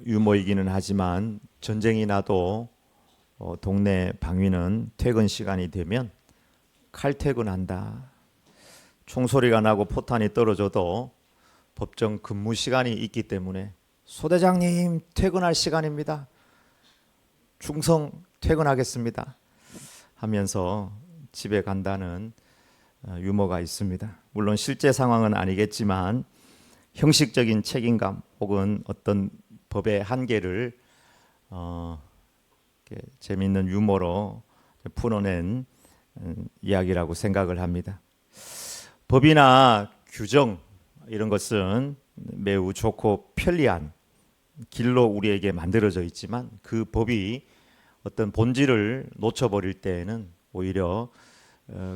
유머이기는 하지만 전쟁이 나도 동네 방위는 퇴근 시간이 되면 칼퇴근한다. 총소리가 나고 포탄이 떨어져도 법정 근무 시간이 있기 때문에 소대장님 퇴근할 시간입니다. 충성 퇴근하겠습니다. 하면서 집에 간다는 유머가 있습니다. 물론 실제 상황은 아니겠지만 형식적인 책임감 혹은 어떤 법의 한계를 재미있는 유머로 풀어낸 이야기라고 생각을 합니다. 법이나 규정 이런 것은 매우 좋고 편리한 길로 우리에게 만들어져 있지만 그 법이 어떤 본질을 놓쳐버릴 때에는 오히려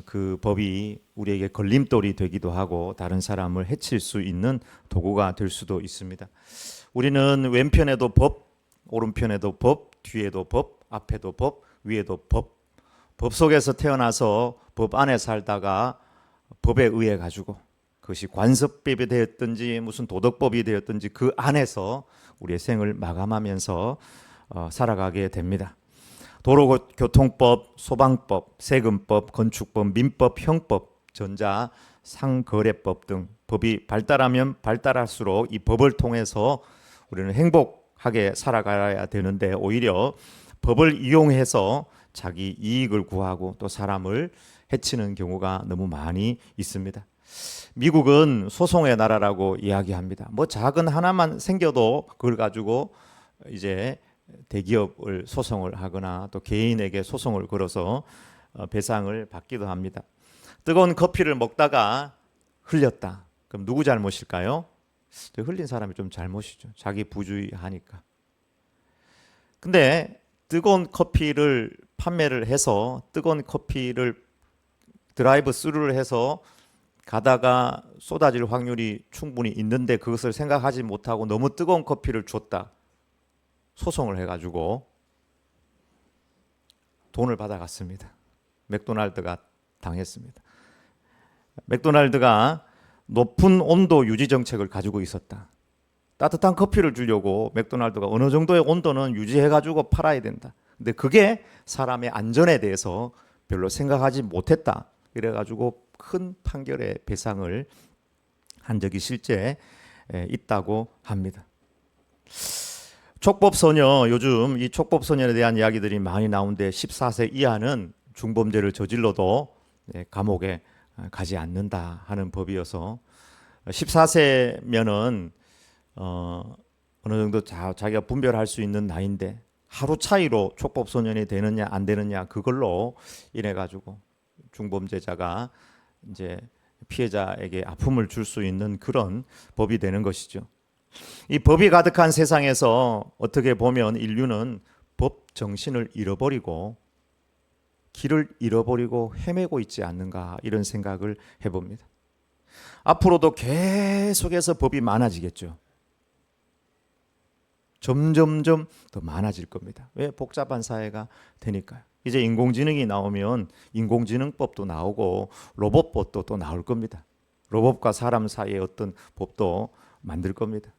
그 법이 우리에게 걸림돌이 되기도 하고 다른 사람을 해칠 수 있는 도구가 될 수도 있습니다. 우리는 왼편에도 법, 오른편에도 법, 뒤에도 법, 앞에도 법, 위에도 법. 법 속에서 태어나서 법 안에 살다가 법에 의해 가지고 그것이 관습법이 되었든지 무슨 도덕법이 되었든지 그 안에서 우리의 생을 마감하면서 살아가게 됩니다. 도로교통법, 소방법, 세금법, 건축법, 민법, 형법, 전자, 상거래법 등 법이 발달하면 발달할수록 이 법을 통해서 우리는 행복하게 살아가야 되는데 오히려 법을 이용해서 자기 이익을 구하고 또 사람을 해치는 경우가 너무 많이 있습니다. 미국은 소송의 나라라고 이야기합니다. 뭐 작은 하나만 생겨도 그걸 가지고 이제 대기업을 소송을 하거나 또 개인에게 소송을 걸어서 배상을 받기도 합니다. 뜨거운 커피를 먹다가 흘렸다. 그럼 누구 잘못일까요? 흘린 사람이 좀 잘못이죠. 자기 부주의하니까. 근데 뜨거운 커피를 판매를 해서 뜨거운 커피를 드라이브 스루를 해서 가다가 쏟아질 확률이 충분히 있는데 그것을 생각하지 못하고 너무 뜨거운 커피를 줬다. 소송을 해가지고 돈을 받아갔습니다. 맥도날드가 당했습니다. 맥도날드가 높은 온도 유지 정책을 가지고 있었다. 따뜻한 커피를 주려고 맥도날드가 어느 정도의 온도는 유지해가지고 팔아야 된다. 근데 그게 사람의 안전에 대해서 별로 생각하지 못했다. 이래가지고 큰 판결의 배상을 한 적이 실제 있다고 합니다. 촉법소녀, 요즘 이 촉법소년에 대한 이야기들이 많이 나오는데 14세 이하는 중범죄를 저질러도 감옥에 가지 않는다 하는 법이어서 14세면은 어느 정도 자기가 분별할 수 있는 나이인데 하루 차이로 촉법소년이 되느냐 안 되느냐 그걸로 인해 가지고 중범죄자가 이제 피해자에게 아픔을 줄 수 있는 그런 법이 되는 것이죠. 이 법이 가득한 세상에서 어떻게 보면 인류는 법 정신을 잃어버리고 길을 잃어버리고 헤매고 있지 않는가 이런 생각을 해봅니다. 앞으로도 계속해서 법이 많아지겠죠. 점점점 더 많아질 겁니다. 왜? 복잡한 사회가 되니까요. 이제 인공지능이 나오면 인공지능법도 나오고 로봇법도 또 나올 겁니다. 로봇과 사람 사이의 어떤 법도 만들 겁니다.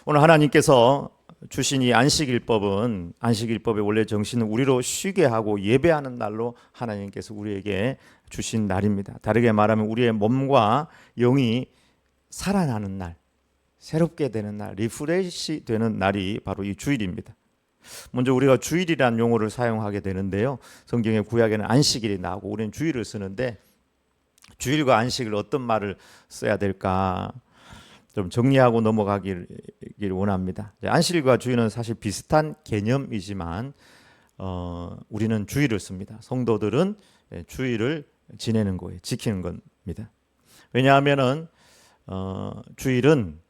오늘 하나님께서 주신 이 안식일법은 안식일법의 원래 정신은 우리로 쉬게 하고 예배하는 날로 하나님께서 우리에게 주신 날입니다. 다르게 말하면 우리의 몸과 영이 살아나는 날, 새롭게 되는 날, 리프레시 되는 날이 바로 이 주일입니다. 먼저 우리가 주일이라는 용어를 사용하게 되는데요. 성경의 구약에는 안식일이 나오고 우리는 주일을 쓰는데 주일과 안식일 어떤 말을 써야 될까 좀 정리하고 넘어가길 원합니다. 안식일과 주일은 사실 비슷한 개념이지만 우리는 주일을 씁니다. 성도들은 주일을 지내는 거예요. 지키는 겁니다. 왜냐하면은 주일은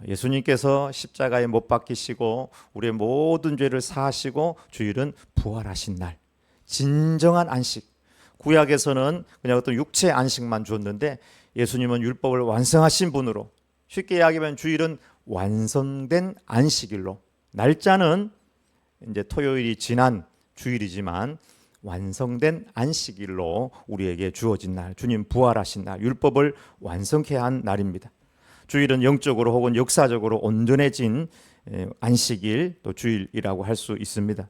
예수님께서 십자가에 못 박히시고 우리의 모든 죄를 사하시고 주일은 부활하신 날, 진정한 안식. 구약에서는 그냥 어떤 육체 안식만 줬는데 예수님은 율법을 완성하신 분으로 쉽게 이야기하면 주일은 완성된 안식일로 날짜는 이제 토요일이 지난 주일이지만 완성된 안식일로 우리에게 주어진 날, 주님 부활하신 날, 율법을 완성케 한 날입니다. 주일은 영적으로 혹은 역사적으로 온전해진 안식일 또 주일이라고 할 수 있습니다.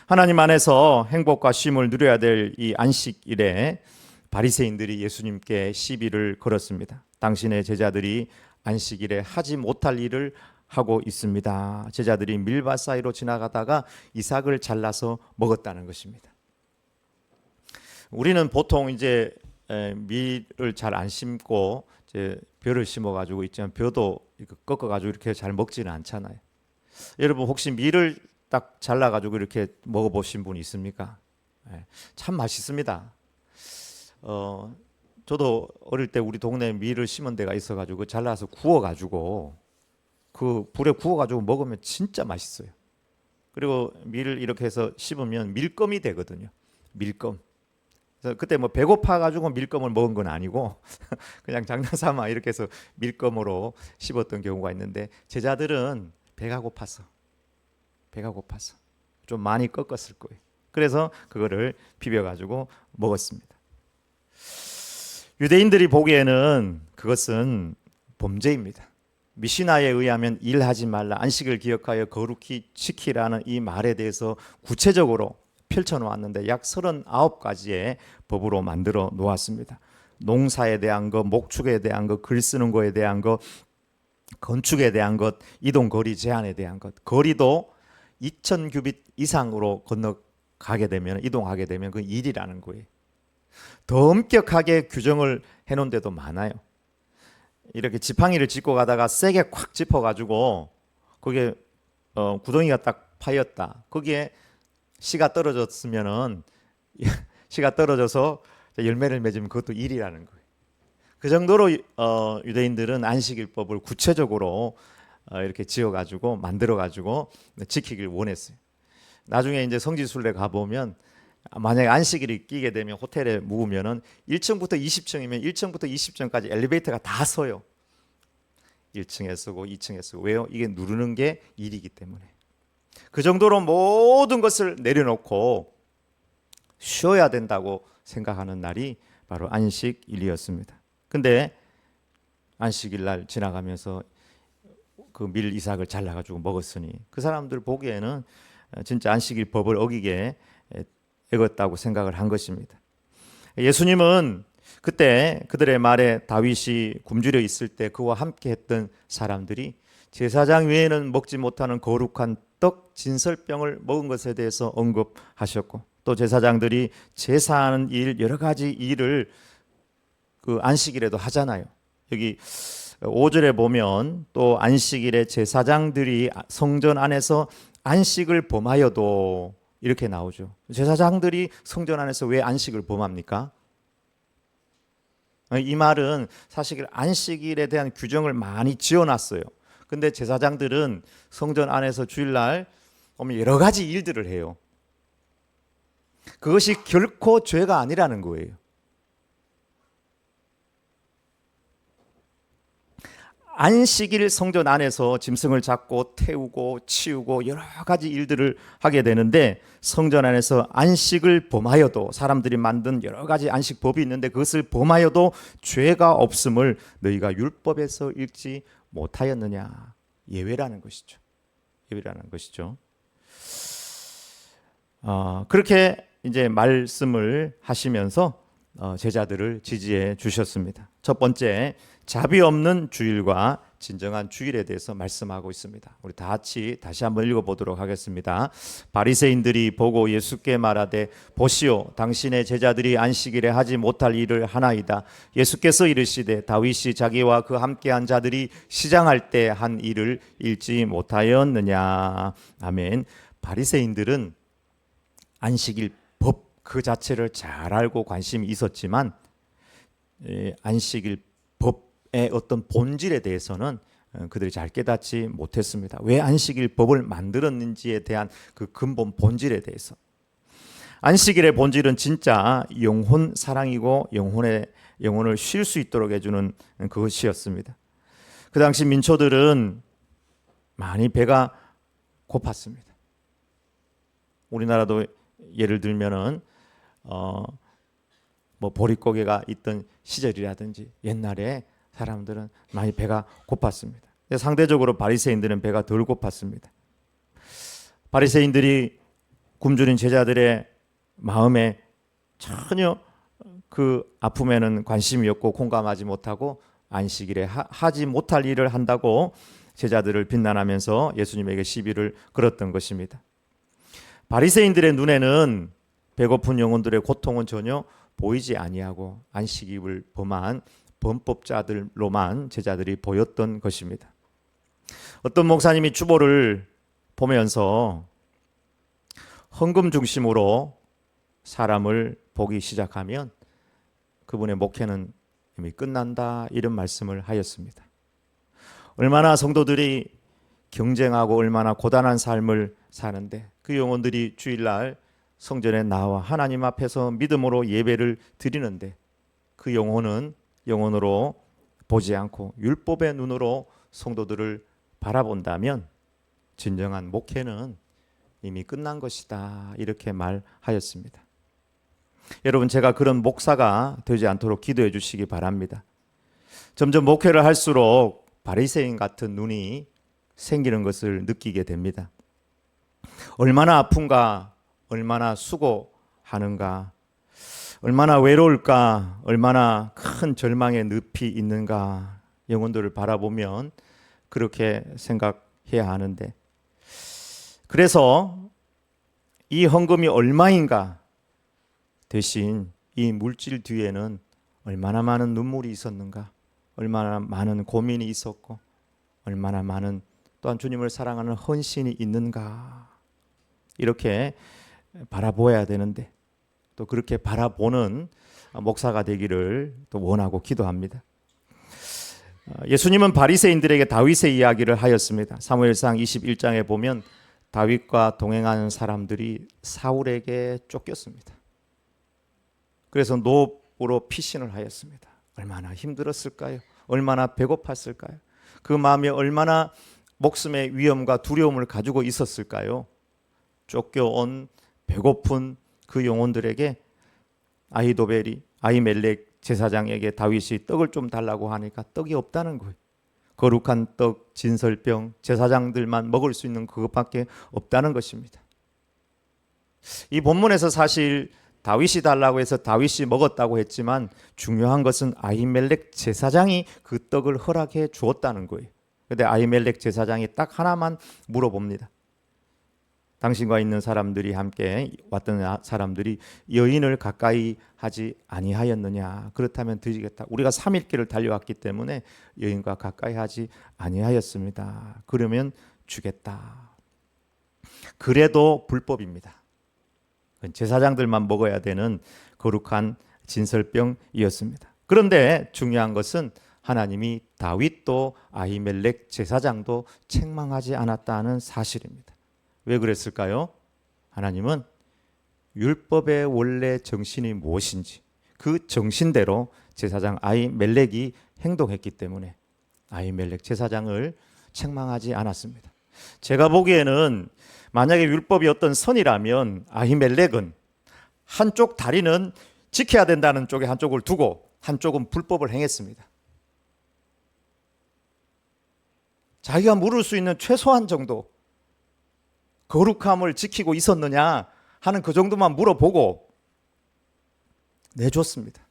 하나님 안에서 행복과 쉼을 누려야 될 이 안식일에 바리새인들이 예수님께 시비를 걸었습니다. 당신의 제자들이 안식일에 하지 못할 일을 하고 있습니다. 제자들이 밀밭 사이로 지나가다가 이삭을 잘라서 먹었다는 것입니다. 우리는 보통 이제 밀을 잘 안 심고 이제 벼를 심어가지고 있지만 벼도 꺾어가지고 이렇게 잘 먹지는 않잖아요. 여러분 혹시 밀을 딱 잘라가지고 이렇게 먹어보신 분 있습니까? 참 맛있습니다. 저도 어릴 때 우리 동네에 밀을 심은 데가 있어가지고 잘라서 구워가지고 그 불에 구워가지고 먹으면 진짜 맛있어요. 그리고 밀을 이렇게 해서 씹으면 밀껌이 되거든요. 밀껌. 그래서 그때 뭐 배고파가지고 밀껌을 먹은 건 아니고 그냥 장난삼아 이렇게 해서 밀껌으로 씹었던 경우가 있는데 제자들은 배가 고파서 좀 많이 꺾었을 거예요. 그래서 그거를 비벼가지고 먹었습니다. 유대인들이 보기에는 그것은 범죄입니다. 미시나에 의하면 일하지 말라, 안식을 기억하여 거룩히 지키라는 이 말에 대해서 구체적으로 펼쳐놓았는데 약 39가지의 법으로 만들어 놓았습니다. 농사에 대한 것, 목축에 대한 것, 글 쓰는 거에 대한 것, 건축에 대한 것, 이동 거리 제한에 대한 것. 거리도 2000규빗 이상으로 이동하게 되면 그 일이라는 거예요. 더 엄격하게 규정을 해놓은 데도 많아요. 이렇게 지팡이를 짚고 가다가 세게 콱 짚어가지고 거기에 구덩이가 딱 파였다. 거기에 씨가 떨어졌으면은 씨가 떨어져서 열매를 맺으면 그것도 일이라는 거예요. 그 정도로 유대인들은 안식일법을 구체적으로 이렇게 지어가지고 만들어가지고 지키길 원했어요. 나중에 이제 성지순례 가보면 만약에 안식일이 끼게 되면 호텔에 묵으면은 1층부터 20층이면 1층부터 20층까지 엘리베이터가 다 서요. 1층에 서고 2층에 서고. 왜요? 이게 누르는 게 일이기 때문에. 그 정도로 모든 것을 내려놓고 쉬어야 된다고 생각하는 날이 바로 안식일이었습니다. 근데 안식일 날 지나가면서 그 밀 이삭을 잘라가지고 먹었으니 그 사람들 보기에는 진짜 안식일 법을 어기게 애겼다고 생각을 한 것입니다. 예수님은 그때 그들의 말에 다윗이 굶주려 있을 때 그와 함께 했던 사람들이 제사장 외에는 먹지 못하는 거룩한 떡 진설병을 먹은 것에 대해서 언급하셨고 또 제사장들이 제사하는 일 여러 가지 일을 그 안식일에도 하잖아요. 여기 5절에 보면 또 안식일에 제사장들이 성전 안에서 안식을 범하여도 이렇게 나오죠. 제사장들이 성전 안에서 왜 안식을 범합니까? 이 말은 사실 안식일에 대한 규정을 많이 지어놨어요. 근데 제사장들은 성전 안에서 주일날 오면 여러 가지 일들을 해요. 그것이 결코 죄가 아니라는 거예요. 안식일 성전 안에서 짐승을 잡고 태우고 치우고 여러 가지 일들을 하게 되는데 성전 안에서 안식을 범하여도 사람들이 만든 여러 가지 안식법이 있는데 그것을 범하여도 죄가 없음을 너희가 율법에서 읽지 못하였느냐. 예외라는 것이죠. 예외라는 것이죠. 그렇게 이제 말씀을 하시면서 제자들을 지지해 주셨습니다. 첫 번째, 자비 없는 주일과 진정한 주일에 대해서 말씀하고 있습니다. 우리 다 같이 다시 한번 읽어보도록 하겠습니다. 바리새인들이 보고 예수께 말하되 보시오 당신의 제자들이 안식일에 하지 못할 일을 하나이다. 예수께서 이르시되 다윗이 자기와 그 함께한 자들이 시장할 때 한 일을 읽지 못하였느냐. 아멘. 바리새인들은 안식일 법 그 자체를 잘 알고 관심이 있었지만 안식일 법의 어떤 본질에 대해서는 그들이 잘 깨닫지 못했습니다. 왜 안식일 법을 만들었는지에 대한 그 근본 본질에 대해서. 안식일의 본질은 진짜 영혼 사랑이고 영혼을 쉴 수 있도록 해주는 그것이었습니다. 그 당시 민초들은 많이 배가 고팠습니다. 우리나라도 예를 들면은 뭐 보릿고개가 있던 시절이라든지 옛날에 사람들은 많이 배가 고팠습니다. 상대적으로 바리새인들은 배가 덜 고팠습니다. 바리새인들이 굶주린 제자들의 마음에 전혀 그 아픔에는 관심이 없고 공감하지 못하고 안식일에 하지 못할 일을 한다고 제자들을 비난하면서 예수님에게 시비를 걸었던 것입니다. 바리새인들의 눈에는 배고픈 영혼들의 고통은 전혀 보이지 아니하고 안식일을 범한 범법자들로만 제자들이 보였던 것입니다. 어떤 목사님이 주보를 보면서 헌금 중심으로 사람을 보기 시작하면 그분의 목회는 이미 끝난다, 이런 말씀을 하였습니다. 얼마나 성도들이 경쟁하고 얼마나 고단한 삶을 사는데 그 영혼들이 주일날 성전에 나와 하나님 앞에서 믿음으로 예배를 드리는데 그 영혼으로 보지 않고 율법의 눈으로 성도들을 바라본다면 진정한 목회는 이미 끝난 것이다, 이렇게 말하였습니다. 여러분, 제가 그런 목사가 되지 않도록 기도해 주시기 바랍니다. 점점 목회를 할수록 바리새인 같은 눈이 생기는 것을 느끼게 됩니다. 얼마나 아픈가, 얼마나 수고하는가, 얼마나 외로울까, 얼마나 큰 절망의 늪이 있는가, 영혼들을 바라보면 그렇게 생각해야 하는데, 그래서 이 헌금이 얼마인가 대신 이 물질 뒤에는 얼마나 많은 눈물이 있었는가, 얼마나 많은 고민이 있었고, 얼마나 많은 또한 주님을 사랑하는 헌신이 있는가, 이렇게 바라보아야 되는데, 또 그렇게 바라보는 목사가 되기를 또 원하고 기도합니다. 예수님은 바리새인들에게 다윗의 이야기를 하였습니다. 사무엘상 21장에 보면 다윗과 동행하는 사람들이 사울에게 쫓겼습니다. 그래서 노업으로 피신을 하였습니다. 얼마나 힘들었을까요? 얼마나 배고팠을까요? 그 마음에 얼마나 목숨의 위험과 두려움을 가지고 있었을까요? 쫓겨온 배고픈 그 영혼들에게 아히멜렉 제사장에게 다윗이 떡을 좀 달라고 하니까 떡이 없다는 거예요. 거룩한 떡, 진설병, 제사장들만 먹을 수 있는 그것밖에 없다는 것입니다. 이 본문에서 사실 다윗이 달라고 해서 다윗이 먹었다고 했지만 중요한 것은 아히멜렉 제사장이 그 떡을 허락해 주었다는 거예요. 그런데 아히멜렉 제사장이 딱 하나만 물어봅니다. 당신과 있는 사람들이 함께 왔던 사람들이 여인을 가까이 하지 아니하였느냐? 그렇다면 드리겠다. 우리가 3일 길을 달려왔기 때문에 여인과 가까이 하지 아니하였습니다. 그러면 주겠다. 그래도 불법입니다. 제사장들만 먹어야 되는 거룩한 진설병이었습니다. 그런데 중요한 것은 하나님이 다윗도 아히멜렉 제사장도 책망하지 않았다는 사실입니다. 왜 그랬을까요? 하나님은 율법의 원래 정신이 무엇인지 그 정신대로 제사장 아히멜렉이 행동했기 때문에 아히멜렉 제사장을 책망하지 않았습니다. 제가 보기에는 만약에 율법이 어떤 선이라면 아히멜렉은 한쪽 다리는 지켜야 된다는 쪽에 한쪽을 두고 한쪽은 불법을 행했습니다. 자기가 물을 수 있는 최소한 정도 거룩함을 지키고 있었느냐 하는 그 정도만 물어보고 내줬습니다.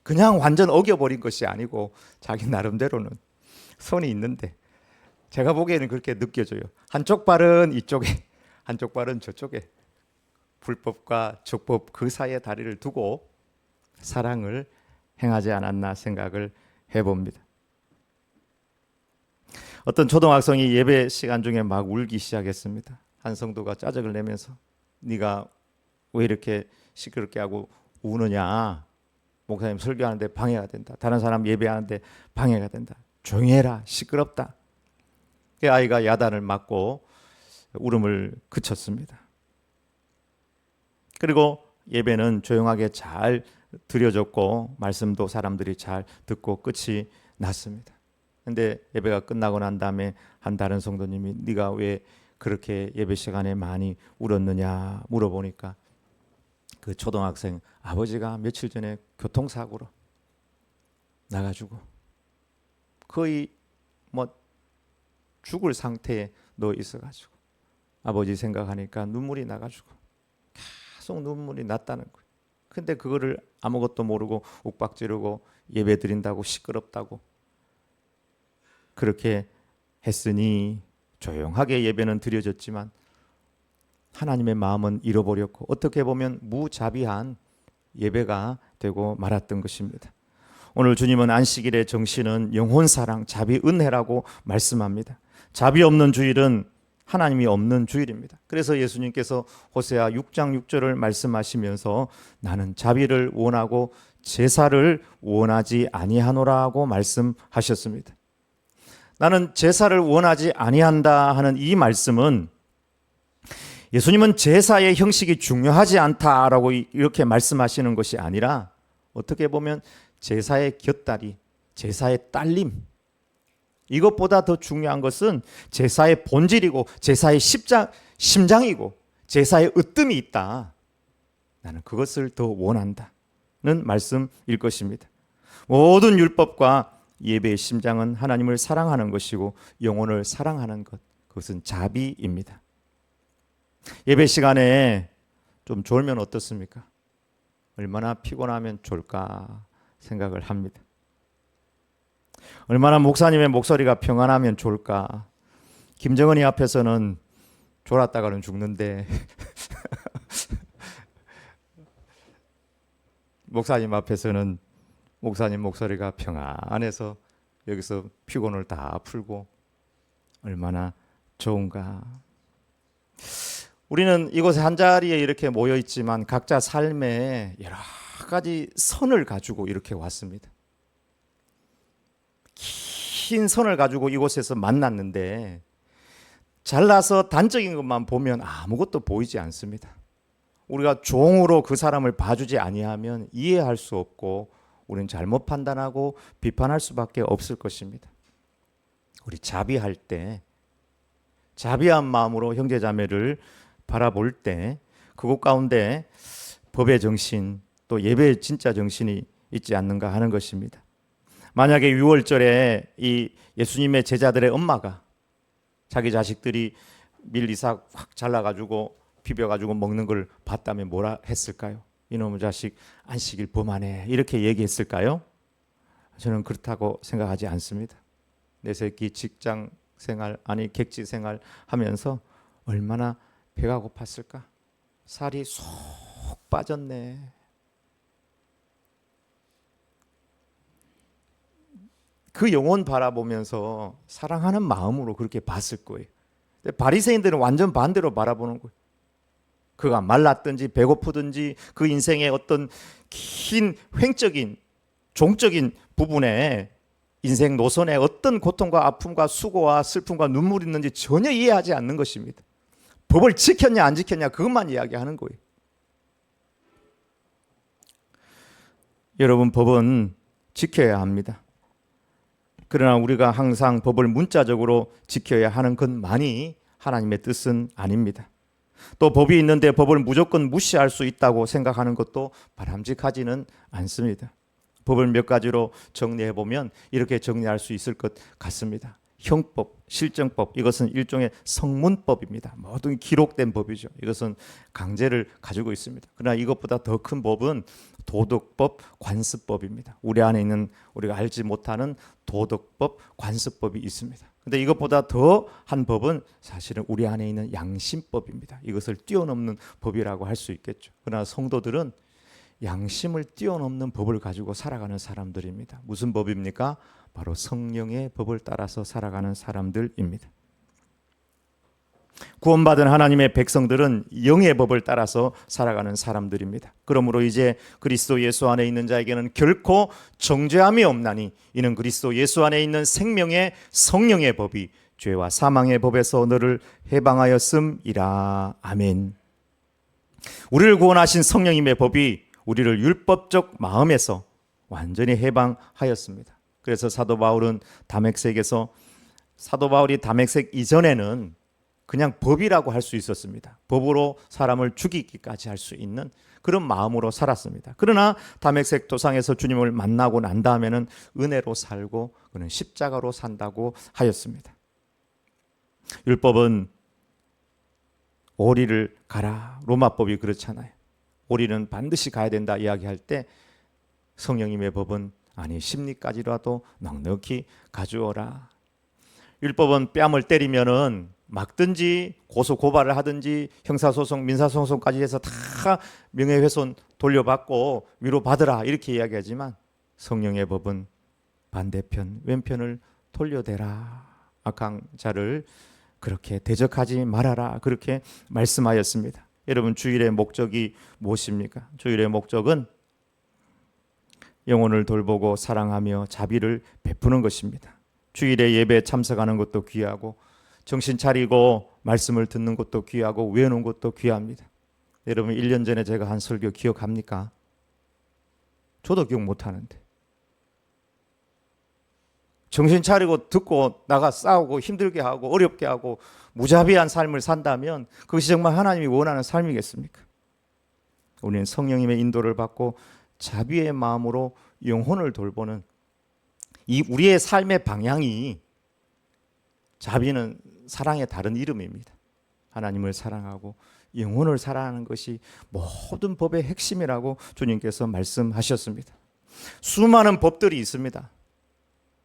그냥 완전 어겨버린 것이 아니고 자기 나름대로는 선이 있는데 제가 보기에는 그렇게 느껴져요. 한쪽 발은 이쪽에, 한쪽 발은 저쪽에, 불법과 적법 그 사이에 다리를 두고 사랑을 행하지 않았나 생각을 해봅니다. 어떤 초등학생이 예배 시간 중에 막 울기 시작했습니다. 한 성도가 짜증을 내면서 네가 왜 이렇게 시끄럽게 하고 우느냐, 목사님 설교하는데 방해가 된다, 다른 사람 예배하는데 방해가 된다, 조용히 해라, 시끄럽다. 그 아이가 야단을 맞고 울음을 그쳤습니다. 그리고 예배는 조용하게 잘 드려졌고 말씀도 사람들이 잘 듣고 끝이 났습니다. 근데 예배가 끝나고 난 다음에 한 다른 성도님이 네가 왜 그렇게 예배 시간에 많이 울었느냐 물어보니까 그 초등학생 아버지가 며칠 전에 교통사고로 나가지고 거의 뭐 죽을 상태에 누워 있어가지고 아버지 생각하니까 눈물이 나가지고 계속 눈물이 났다는 거예요. 근데 그거를 아무것도 모르고 욱박지르고 예배 드린다고 시끄럽다고 그렇게 했으니 조용하게 예배는 드려졌지만 하나님의 마음은 잃어버렸고 어떻게 보면 무자비한 예배가 되고 말았던 것입니다. 오늘 주님은 안식일의 정신은 영혼사랑, 자비, 은혜라고 말씀합니다. 자비 없는 주일은 하나님이 없는 주일입니다. 그래서 예수님께서 호세아 6장 6절을 말씀하시면서 나는 자비를 원하고 제사를 원하지 아니하노라고 말씀하셨습니다. 나는 제사를 원하지 아니한다 하는 이 말씀은 예수님은 제사의 형식이 중요하지 않다라고 이렇게 말씀하시는 것이 아니라 어떻게 보면 제사의 곁다리, 제사의 딸림, 이것보다 더 중요한 것은 제사의 본질이고 제사의 심장이고 제사의 으뜸이 있다. 나는 그것을 더 원한다는 말씀일 것입니다. 모든 율법과 예배의 심장은 하나님을 사랑하는 것이고 영혼을 사랑하는 것, 그것은 자비입니다. 예배 시간에 좀 졸면 어떻습니까? 얼마나 피곤하면 졸까 생각을 합니다. 얼마나 목사님의 목소리가 평안하면 졸까. 김정은이 앞에서는 졸았다가는 죽는데 목사님 앞에서는 목사님 목소리가 평안해서 여기서 피곤을 다 풀고 얼마나 좋은가. 우리는 이곳에 한자리에 이렇게 모여 있지만 각자 삶에 여러 가지 선을 가지고 이렇게 왔습니다. 긴 선을 가지고 이곳에서 만났는데 잘나서 단적인 것만 보면 아무것도 보이지 않습니다. 우리가 종으로 그 사람을 봐주지 아니하면 이해할 수 없고 우리는 잘못 판단하고 비판할 수밖에 없을 것입니다. 우리 자비할 때 자비한 마음으로 형제자매를 바라볼 때 그곳 가운데 법의 정신 또 예배의 진짜 정신이 있지 않는가 하는 것입니다. 만약에 6월절에 이 예수님의 제자들의 엄마가 자기 자식들이 밀 이삭 확 잘라가지고 비벼가지고 먹는 걸 봤다면 뭐라 했을까요? 이놈의 자식 안식일 범하네 이렇게 얘기했을까요? 저는 그렇다고 생각하지 않습니다. 내 새끼 직장 생활 아니 객지 생활 하면서 얼마나 배가 고팠을까? 살이 쏙 빠졌네. 그 영혼 바라보면서 사랑하는 마음으로 그렇게 봤을 거예요. 근데 바리새인들은 완전 반대로 바라보는 거예요. 그가 말랐든지 배고프든지 그 인생의 어떤 긴 횡적인 종적인 부분에 인생 노선에 어떤 고통과 아픔과 수고와 슬픔과 눈물이 있는지 전혀 이해하지 않는 것입니다. 법을 지켰냐 안 지켰냐 그것만 이야기하는 거예요. 여러분, 법은 지켜야 합니다. 그러나 우리가 항상 법을 문자적으로 지켜야 하는 것만이 하나님의 뜻은 아닙니다. 또 법이 있는데 법을 무조건 무시할 수 있다고 생각하는 것도 바람직하지는 않습니다. 법을 몇 가지로 정리해 보면 이렇게 정리할 수 있을 것 같습니다. 형법, 실정법, 이것은 일종의 성문법입니다. 모든 기록된 법이죠. 이것은 강제를 가지고 있습니다. 그러나 이것보다 더 큰 법은 도덕법, 관습법입니다. 우리 안에 있는 우리가 알지 못하는 도덕법, 관습법이 있습니다. 근데 이것보다 더 한 법은 사실은 우리 안에 있는 양심법입니다. 이것을 뛰어넘는 법이라고 할 수 있겠죠. 그러나 성도들은 양심을 뛰어넘는 법을 가지고 살아가는 사람들입니다. 무슨 법입니까? 바로 성령의 법을 따라서 살아가는 사람들입니다. 구원받은 하나님의 백성들은 영의 법을 따라서 살아가는 사람들입니다. 그러므로 이제 그리스도 예수 안에 있는 자에게는 결코 정죄함이 없나니 이는 그리스도 예수 안에 있는 생명의 성령의 법이 죄와 사망의 법에서 너를 해방하였음이라. 아멘. 우리를 구원하신 성령님의 법이 우리를 율법적 마음에서 완전히 해방하였습니다. 그래서 사도 바울이 다메섹 이전에는 그냥 법이라고 할 수 있었습니다. 법으로 사람을 죽이기까지 할 수 있는 그런 마음으로 살았습니다. 그러나 다메섹 도상에서 주님을 만나고 난 다음에는 은혜로 살고 그는 십자가로 산다고 하였습니다. 율법은 오리를 가라. 로마법이 그렇잖아요. 오리는 반드시 가야 된다 이야기할 때 성령님의 법은 아니 십리까지라도 넉넉히 가주어라. 율법은 뺨을 때리면은 막든지 고소 고발을 하든지 형사소송 민사소송까지 해서 다 명예훼손 돌려받고 위로받으라 이렇게 이야기하지만 성령의 법은 반대편 왼편을 돌려대라. 악한 자를 그렇게 대적하지 말아라 그렇게 말씀하였습니다. 여러분 주일의 목적이 무엇입니까? 주일의 목적은 영혼을 돌보고 사랑하며 자비를 베푸는 것입니다. 주일에 예배에 참석하는 것도 귀하고 정신 차리고 말씀을 듣는 것도 귀하고 외우는 것도 귀합니다. 여러분 1년 전에 제가 한 설교 기억합니까? 저도 기억 못하는데 정신 차리고 듣고 나가 싸우고 힘들게 하고 어렵게 하고 무자비한 삶을 산다면 그것이 정말 하나님이 원하는 삶이겠습니까? 우리는 성령님의 인도를 받고 자비의 마음으로 영혼을 돌보는 이 우리의 삶의 방향이 자비는 사랑의 다른 이름입니다. 하나님을 사랑하고 영혼을 사랑하는 것이 모든 법의 핵심이라고 주님께서 말씀하셨습니다. 수많은 법들이 있습니다.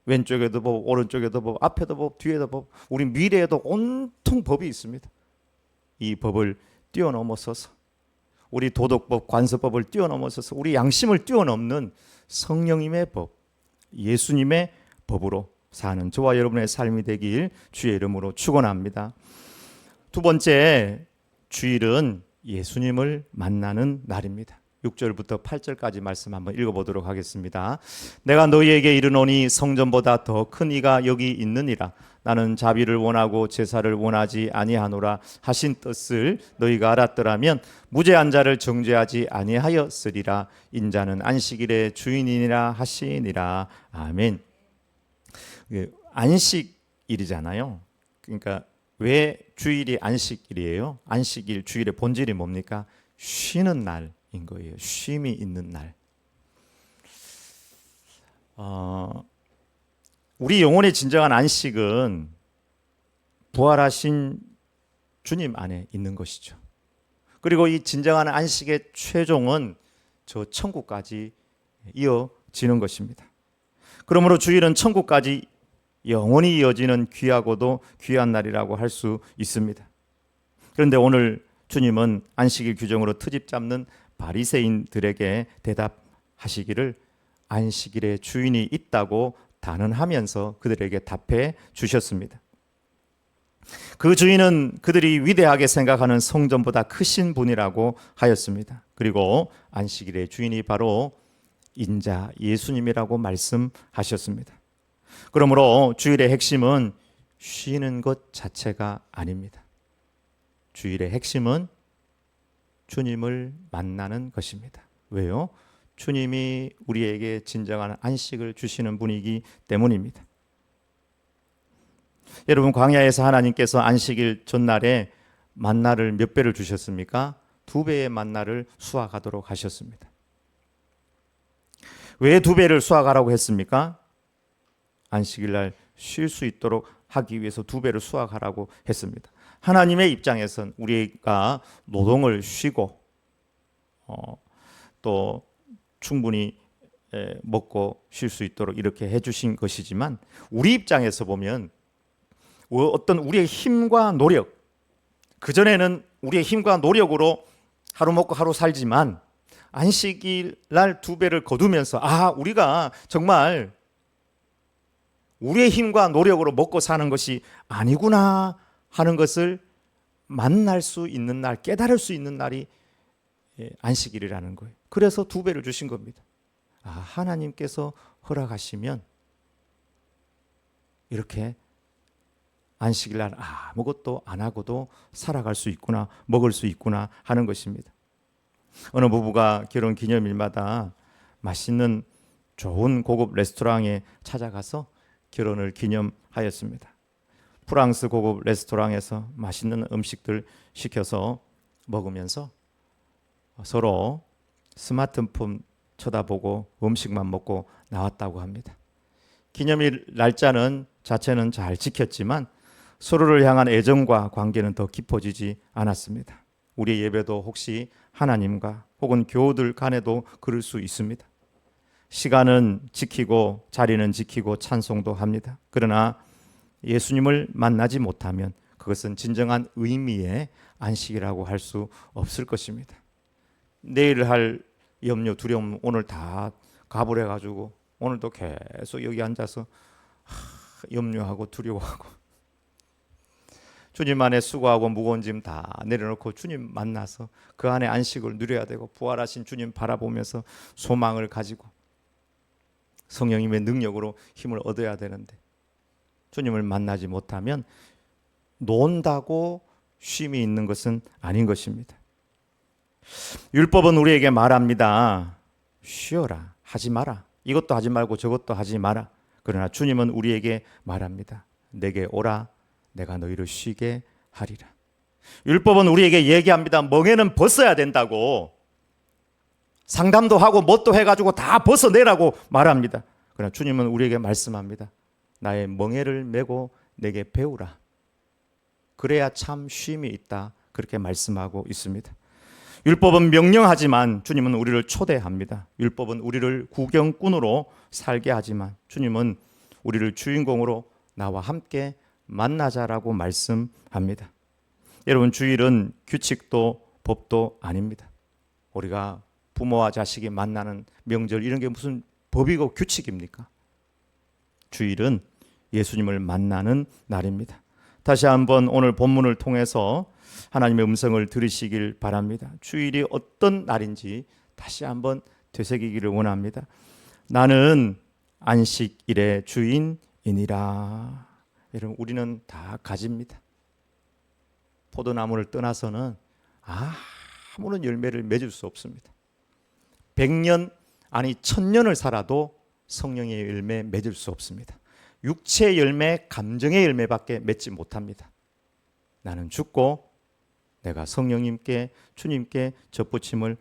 왼쪽에도 법, 오른쪽에도 법, 앞에도 법, 뒤에도 법, 우리 미래에도 온통 법이 있습니다. 이 법을 뛰어넘어서서 우리 도덕법, 관습법을 뛰어넘어서서 우리 양심을 뛰어넘는 성령님의 법, 예수님의 법으로 사는 저와 여러분의 삶이 되길 주의 이름으로 축원합니다. 두 번째, 주일은 예수님을 만나는 날입니다. 6절부터 8절까지 말씀 한번 읽어보도록 하겠습니다. 내가 너희에게 이르노니 성전보다 더 큰 이가 여기 있느니라. 나는 자비를 원하고 제사를 원하지 아니하노라 하신 뜻을 너희가 알았더라면 무죄한 자를 정죄하지 아니하였으리라. 인자는 안식일의 주인이니라 하시니라. 아멘. 안식일이잖아요. 그러니까 왜 주일이 안식일이에요? 안식일 주일의 본질이 뭡니까? 쉬는 날인 거예요. 쉼이 있는 날. 우리 영혼의 진정한 안식은 부활하신 주님 안에 있는 것이죠. 그리고 이 진정한 안식의 최종은 저 천국까지 이어지는 것입니다. 그러므로 주일은 천국까지 영원히 이어지는 귀하고도 귀한 날이라고 할 수 있습니다. 그런데 오늘 주님은 안식일 규정으로 트집 잡는 바리새인들에게 대답하시기를 안식일의 주인이 있다고 단언하면서 그들에게 답해 주셨습니다. 그 주인은 그들이 위대하게 생각하는 성전보다 크신 분이라고 하였습니다. 그리고 안식일의 주인이 바로 인자 예수님이라고 말씀하셨습니다. 그러므로 주일의 핵심은 쉬는 것 자체가 아닙니다. 주일의 핵심은 주님을 만나는 것입니다. 왜요? 주님이 우리에게 진정한 안식을 주시는 분이기 때문입니다. 여러분 광야에서 하나님께서 안식일 전날에 만나를 몇 배를 주셨습니까? 2배의 만나를 수확하도록 하셨습니다. 왜 2배를 수확하라고 했습니까? 안식일 날 쉴 수 있도록 하기 위해서 2배를 수확하라고 했습니다. 하나님의 입장에선 우리가 노동을 쉬고 또 충분히 먹고 쉴 수 있도록 이렇게 해주신 것이지만 우리 입장에서 보면 어떤 우리의 힘과 노력, 그전에는 우리의 힘과 노력으로 하루 먹고 하루 살지만 안식일 날 2배를 거두면서 우리가 정말 우리의 힘과 노력으로 먹고 사는 것이 아니구나 하는 것을 만날 수 있는 날, 깨달을 수 있는 날이 안식일이라는 거예요. 그래서 2배를 주신 겁니다. 하나님께서 허락하시면 이렇게 안식일 날 아무것도 안 하고도 살아갈 수 있구나, 먹을 수 있구나 하는 것입니다. 어느 부부가 결혼 기념일마다 맛있는 좋은 고급 레스토랑에 찾아가서 결혼을 기념하였습니다. 프랑스 고급 레스토랑에서 맛있는 음식들 시켜서 먹으면서 서로 스마트폰 쳐다보고 음식만 먹고 나왔다고 합니다. 기념일 날짜는 자체는 잘 지켰지만 서로를 향한 애정과 관계는 더 깊어지지 않았습니다. 우리의 예배도 혹시 하나님과 혹은 교우들 간에도 그럴 수 있습니다. 시간은 지키고 자리는 지키고 찬송도 합니다. 그러나 예수님을 만나지 못하면 그것은 진정한 의미의 안식이라고 할 수 없을 것입니다. 내일 할 염려, 두려움 오늘 다 가불해가지고 오늘도 계속 여기 앉아서 염려하고 두려워하고 주님 안에 수고하고 무거운 짐 다 내려놓고 주님 만나서 그 안에 안식을 누려야 되고 부활하신 주님 바라보면서 소망을 가지고 성령님의 능력으로 힘을 얻어야 되는데 주님을 만나지 못하면 논다고 쉼이 있는 것은 아닌 것입니다. 율법은 우리에게 말합니다. 쉬어라, 하지 마라. 이것도 하지 말고 저것도 하지 마라. 그러나 주님은 우리에게 말합니다. 내게 오라, 내가 너희를 쉬게 하리라. 율법은 우리에게 얘기합니다. 멍에는 벗어야 된다고. 상담도 하고 뭣도 해가지고 다 벗어내라고 말합니다. 그러나 주님은 우리에게 말씀합니다. 나의 멍에를 메고 내게 배우라. 그래야 참 쉼이 있다. 그렇게 말씀하고 있습니다. 율법은 명령하지만 주님은 우리를 초대합니다. 율법은 우리를 구경꾼으로 살게 하지만 주님은 우리를 주인공으로 나와 함께 만나자라고 말씀합니다. 여러분, 주일은 규칙도 법도 아닙니다. 우리가 부모와 자식이 만나는 명절 이런 게 무슨 법이고 규칙입니까? 주일은 예수님을 만나는 날입니다. 다시 한번 오늘 본문을 통해서 하나님의 음성을 들으시길 바랍니다. 주일이 어떤 날인지 다시 한번 되새기기를 원합니다. 나는 안식일의 주인이니라. 여러분, 우리는 다 가집니다. 포도나무를 떠나서는 아무런 열매를 맺을 수 없습니다. 100년 아니 1000년을 살아도 성령의 열매 맺을 수 없습니다. 육체의 열매, 감정의 열매밖에 맺지 못합니다. 나는 죽고 내가 성령님께 주님께 접붙임을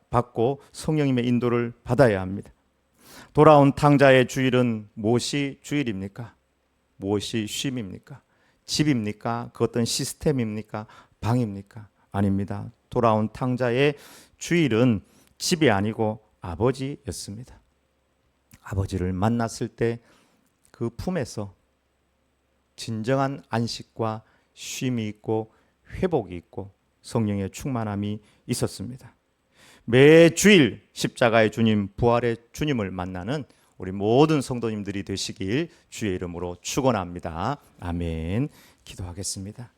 받고 성령님의 인도를 받아야 합니다. 돌아온 탕자의 주일은 무엇이 주일입니까? 무엇이 쉼입니까? 집입니까? 그 어떤 시스템입니까? 방입니까? 아닙니다. 돌아온 탕자의 주일은 집이 아니고 아버지였습니다. 아버지를 만났을 때 그 품에서 진정한 안식과 쉼이 있고 회복이 있고 성령의 충만함이 있었습니다. 매 주일 십자가의 주님, 부활의 주님을 만나는 우리 모든 성도님들이 되시길 주의 이름으로 축원합니다. 아멘. 기도하겠습니다.